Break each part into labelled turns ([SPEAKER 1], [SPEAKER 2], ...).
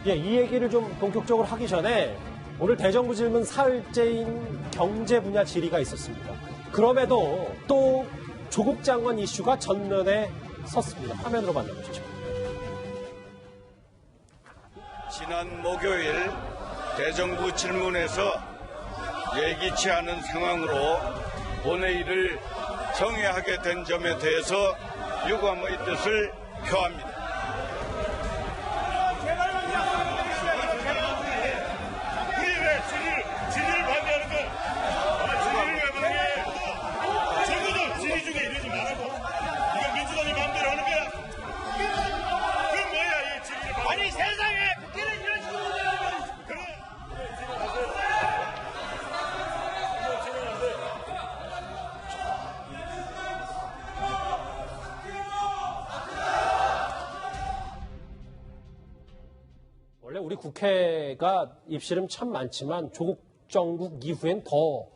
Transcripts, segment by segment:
[SPEAKER 1] 예, 이 얘기를 좀 본격적으로 하기 전에 오늘 대정부 질문 사흘째인 경제 분야 질의가 있었습니다. 그럼에도 또 조국 장관 이슈가 전면에 섰습니다. 화면으로 만나보시죠.
[SPEAKER 2] 지난 목요일 대정부 질문에서 예기치 않은 상황으로 본회의를 정회하게 된 점에 대해서 유감의 뜻을 표합니다.
[SPEAKER 3] 질의를 반대하는 거, 질의를 왜 반대해? 적어도 질의 중에 이러지 말라고. 이거 민주당이 마음대로 하는 거야? 그럼 뭐야, 이 질의를 반대. 아니, 세상에 국회는 이런 식으로 운영하면. 그래.
[SPEAKER 1] 원래 우리 국회가 입시름 참 많지만 조국 정국 이후엔 더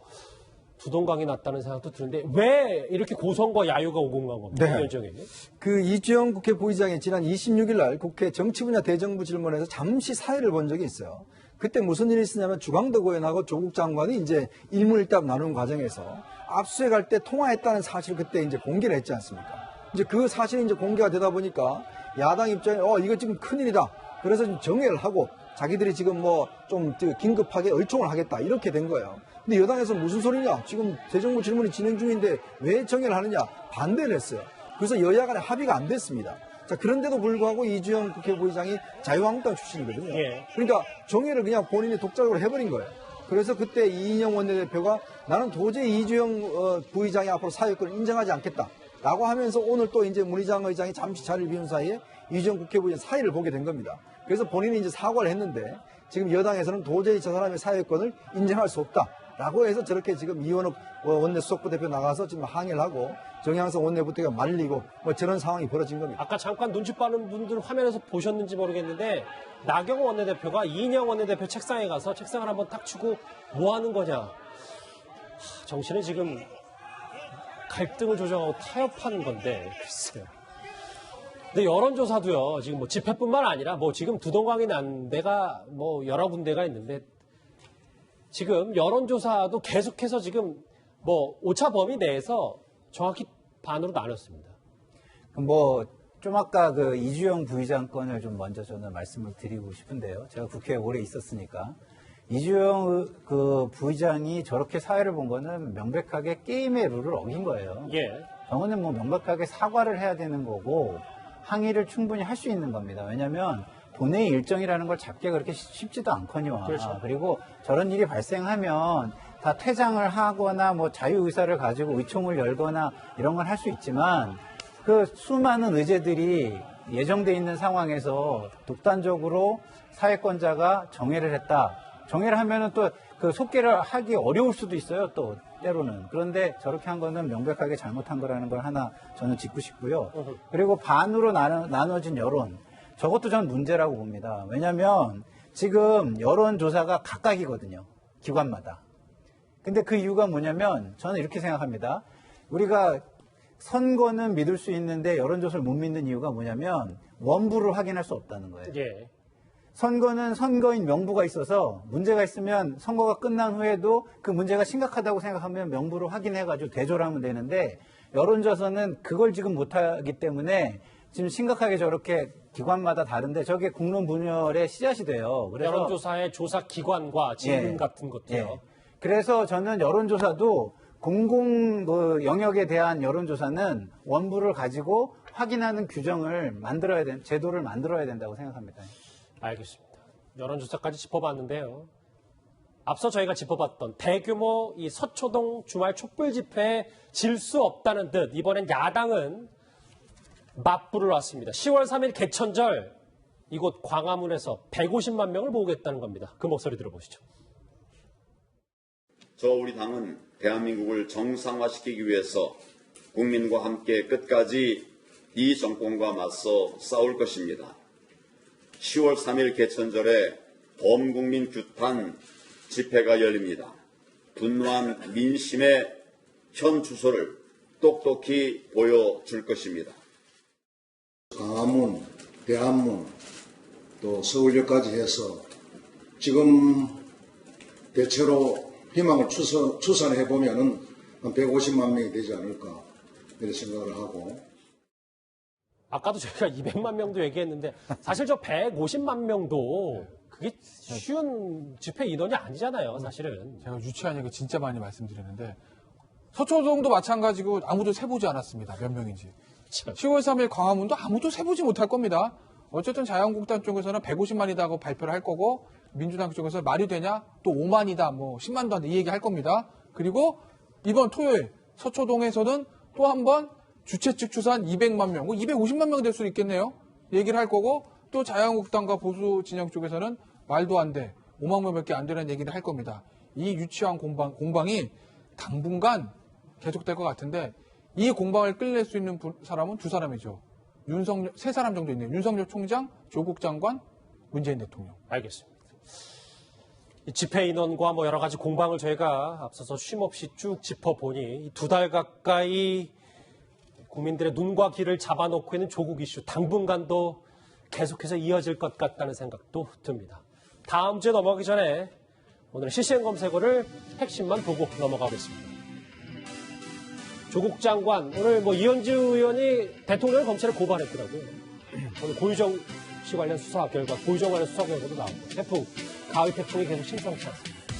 [SPEAKER 1] 두동강이 났다는 생각도 드는데 왜 이렇게 고성과 야유가 오고 간 겁니까?
[SPEAKER 4] 네.
[SPEAKER 1] 결정에.
[SPEAKER 4] 그 이주영 국회 부의장이 지난 26일 날 국회 정치 분야 대정부 질문에서 잠시 사회를 본 적이 있어요. 그때 무슨 일이 있었냐면 주광덕 의원하고 조국 장관이 이제 일문일답 나누는 과정에서 압수수색할 때 통화했다는 사실 그때 이제 공개를 했지 않습니까? 이제 그 사실이 이제 공개가 되다 보니까 야당 입장에 이거 지금 큰일이다. 그래서 지금 정회를 하고 자기들이 지금 뭐 좀 긴급하게 의총을 하겠다 이렇게 된 거예요. 근데 여당에서 무슨 소리냐? 지금 대정부 질문이 진행 중인데 왜 정회를 하느냐? 반대를 했어요. 그래서 여야 간에 합의가 안 됐습니다. 자, 그런데도 불구하고 이주영 국회 부의장이 자유한국당 출신이거든요.
[SPEAKER 1] 예.
[SPEAKER 4] 그러니까 정회를 그냥 본인이 독자적으로 해버린 거예요. 그래서 그때 이인영 원내대표가 나는 도저히 이주영 부의장이 앞으로 사회권을 인정하지 않겠다. 라고 하면서 오늘 또 이제 문희장 의장이 잠시 자리를 비운 사이에 이주영 국회 부의장 사의를 보게 된 겁니다. 그래서 본인이 이제 사과를 했는데 지금 여당에서는 도저히 저 사람의 사회권을 인정할 수 없다라고 해서 저렇게 지금 이원욱 원내수석부 대표 나가서 지금 항의를 하고 정양석 원내부대가 말리고 뭐 저런 상황이 벌어진 겁니다.
[SPEAKER 1] 아까 잠깐 눈치 빠른 분들 화면에서 보셨는지 모르겠는데 나경원 원내대표가 이인영 원내대표 책상에 가서 책상을 한번 탁 치고 뭐 하는 거냐. 정신은 지금 갈등을 조정하고 타협하는 건데 글쎄요. 근데 여론조사도요, 지금 뭐 집회뿐만 아니라 뭐 지금 두동강이 난 데가 뭐 여러 군데가 있는데 지금 여론조사도 계속해서 지금 뭐 오차 범위 내에서 정확히 반으로 나눴습니다.
[SPEAKER 5] 뭐 좀 아까 그 이주영 부의장 건을 좀 먼저 저는 말씀을 드리고 싶은데요. 제가 국회에 오래 있었으니까 이주영 그 부의장이 저렇게 사회를 본 거는 명백하게 게임의 룰을 어긴 거예요.
[SPEAKER 1] 예.
[SPEAKER 5] 저거는 뭐 명백하게 사과를 해야 되는 거고 항의를 충분히 할 수 있는 겁니다. 왜냐하면 본회의 일정이라는 걸 잡기가 그렇게 쉽지도 않거니와.
[SPEAKER 1] 그렇죠.
[SPEAKER 5] 그리고 저런 일이 발생하면 다 퇴장을 하거나 뭐 자유의사를 가지고 의총을 열거나 이런 걸 할 수 있지만 그 수많은 의제들이 예정돼 있는 상황에서 독단적으로 사회권자가 정회를 했다. 정회를 하면은 또 그 속개를 하기 어려울 수도 있어요. 또 때로는. 그런데 저렇게 한 거는 명백하게 잘못한 거라는 걸 하나 저는 짚고 싶고요. 그리고 반으로 나눠진 여론. 저것도 저는 문제라고 봅니다. 왜냐하면 지금 여론조사가 각각이거든요. 기관마다. 근데 그 이유가 뭐냐면 저는 이렇게 생각합니다. 우리가 선거는 믿을 수 있는데 여론조사를 못 믿는 이유가 뭐냐면 원부를 확인할 수 없다는 거예요.
[SPEAKER 1] 예.
[SPEAKER 5] 선거는 선거인 명부가 있어서 문제가 있으면 선거가 끝난 후에도 그 문제가 심각하다고 생각하면 명부를 확인해가지고 대조를 하면 되는데 여론조사는 그걸 지금 못하기 때문에 지금 심각하게 저렇게 기관마다 다른데 저게 국론 분열의 씨앗이 돼요. 그래서
[SPEAKER 1] 여론조사의 조사 기관과 질문
[SPEAKER 5] 예.
[SPEAKER 1] 같은 것도요.
[SPEAKER 5] 예. 그래서 저는 여론조사도 공공 그 영역에 대한 여론조사는 원부를 가지고 확인하는 규정을 만들어야 된 제도를 만들어야 된다고 생각합니다.
[SPEAKER 1] 알겠습니다. 여론조사까지 짚어봤는데요. 앞서 저희가 짚어봤던 대규모 이 서초동 주말 촛불 집회에 질 수 없다는 듯 이번엔 야당은 맞불을 놨습니다. 10월 3일 개천절 이곳 광화문에서 150만 명을 모으겠다는 겁니다. 그 목소리 들어보시죠.
[SPEAKER 6] 우리 당은 대한민국을 정상화시키기 위해서 국민과 함께 끝까지 이 정권과 맞서 싸울 것입니다. 10월 3일 개천절에 범국민 규탄 집회가 열립니다. 분노한 민심의 현 주소를 똑똑히 보여줄 것입니다.
[SPEAKER 7] 광화문, 대한문, 또 서울역까지 해서 지금 대체로 희망을 추산해 보면은 한 150만 명이 되지 않을까 이렇게 생각을 하고.
[SPEAKER 1] 아까도 저희가 200만 명도 얘기했는데 사실 저 150만 명도 그게 쉬운 집회 인원이 아니잖아요, 사실은.
[SPEAKER 8] 제가 유치한 얘기 진짜 많이 말씀드렸는데 서초동도 마찬가지고 아무도 세보지 않았습니다. 몇 명인지. 10월 3일 광화문도 아무도 세보지 못할 겁니다. 어쨌든 자유한국당 쪽에서는 150만이다 하고 발표를 할 거고 민주당 쪽에서 말이 되냐? 또 5만이다, 뭐 10만도 안 돼 이 얘기 할 겁니다. 그리고 이번 토요일 서초동에서는 또 한 번 주최 측 추산 200만 명, 250만 명 될 수도 있겠네요. 얘기를 할 거고 또 자유한국당과 보수 진영 쪽에서는 말도 안 돼. 5만 명밖에 안 되는 얘기를 할 겁니다. 이 유치한 공방이 당분간 계속될 것 같은데 이 공방을 끌낼 수 있는 사람은 두 사람이죠. 윤석열, 세 사람 정도 있네요. 윤석열 총장, 조국 장관, 문재인 대통령.
[SPEAKER 1] 알겠습니다. 이 집회 인원과 뭐 여러 가지 공방을 저희가 앞서서 쉼없이 쭉 짚어보니 2달 가까이 국민들의 눈과 귀를 잡아놓고 있는 조국 이슈 당분간도 계속해서 이어질 것 같다는 생각도 듭니다. 다음 주에 넘어가기 전에 오늘 실시간 검색어를 핵심만 보고 넘어가겠습니다. 조국 장관, 오늘 뭐 이현주 의원이 대통령을 검찰에 고발했더라고요. 오늘 고유정 씨 관련 수사 결과, 고유정 관련 수사 결과도 나오고, 가을 태풍이 계속 심상치 않습니다.